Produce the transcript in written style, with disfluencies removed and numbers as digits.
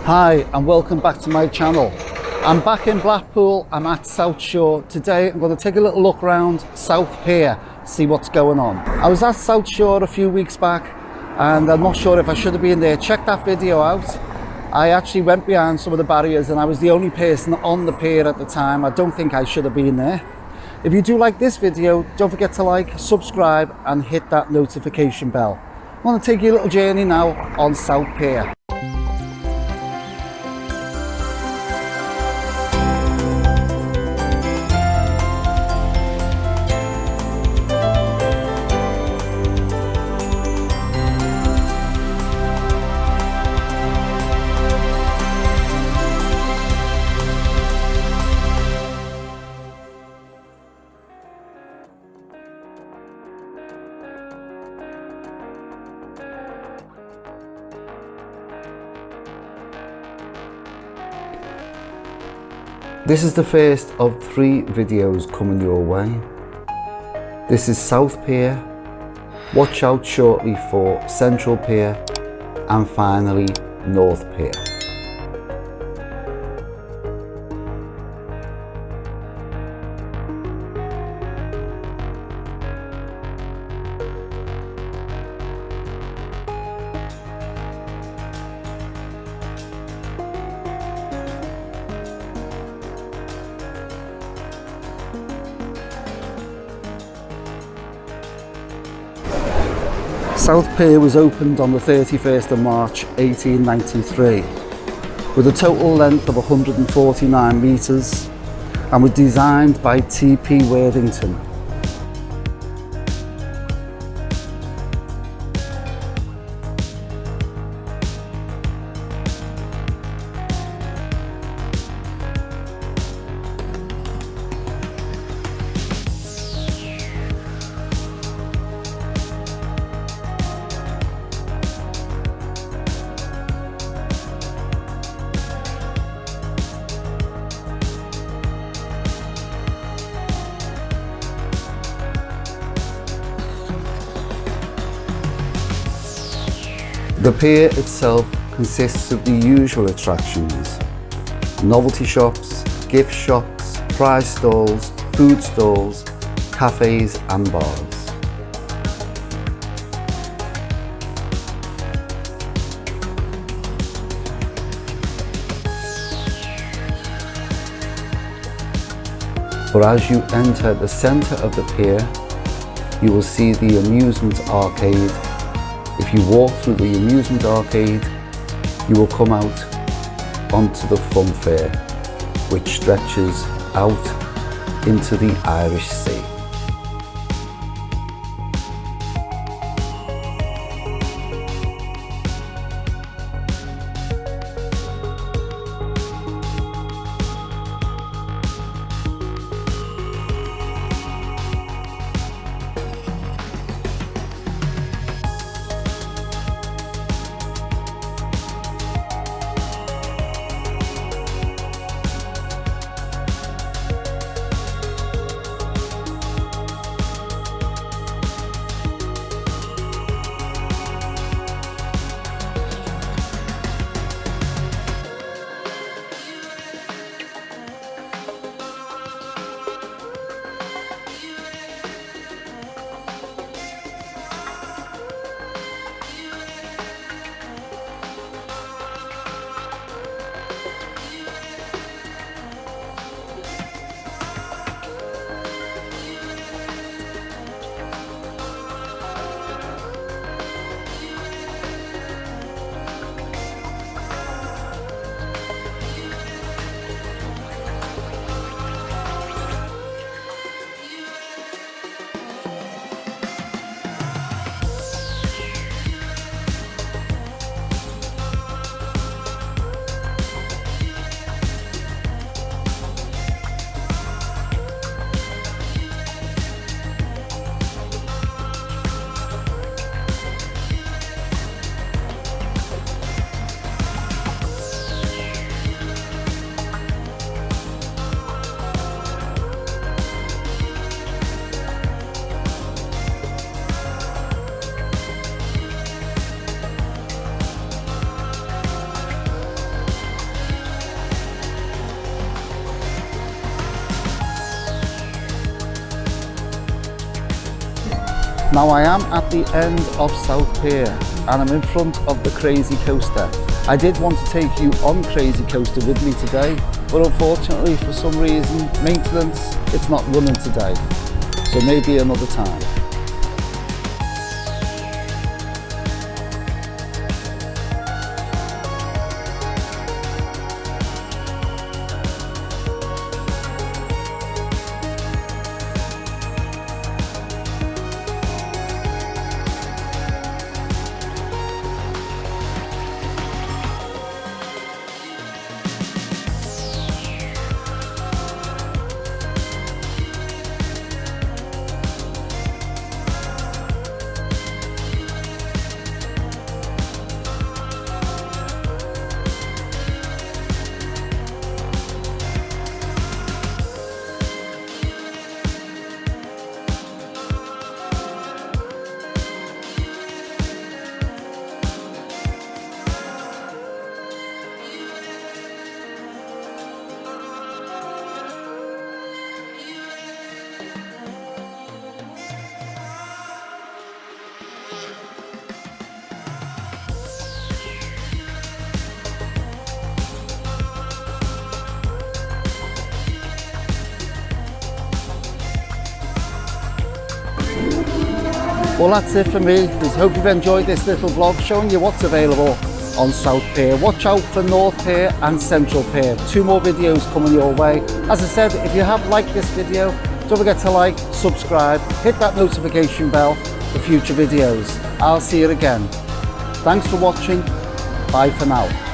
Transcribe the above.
Hi and welcome back to my channel. I'm back in Blackpool, I'm at South Shore. Today I'm going to take a little look around South Pier, see what's going on. I was at South Shore a few weeks back and I'm not sure if I should have been there. Check that video out. I actually went behind some of the barriers and I was the only person on the pier at the time. I don't think I should have been there. If you do like this video, don't forget to like, subscribe and hit that notification bell. I'm going to take you a little journey now on South Pier. This is the first of 3 videos coming your way. This is South Pier, watch out shortly for Central Pier and finally North Pier. South Pier was opened on the 31st of March 1893 with a total length of 149 metres and was designed by T.P. Worthington. The pier itself consists of the usual attractions: novelty shops, gift shops, prize stalls, food stalls, cafes and bars. But as you enter the centre of the pier, you will see the amusement arcade. If you walk through the amusement arcade, you will come out onto the fun fair, which stretches out into the Irish Sea. Now I am at the end of South Pier and I'm in front of the Crazy Coaster. I did want to take you on Crazy Coaster with me today, but unfortunately for some reason, maintenance, it's not running today. So maybe another time. Well, that's it for me. I hope you've enjoyed this little vlog showing you what's available on South Pier. Watch out for North Pier and Central Pier. 2 more videos coming your way. As I said, if you have liked this video, don't forget to like, subscribe, hit that notification bell for future videos. I'll see you again. Thanks for watching. Bye for now.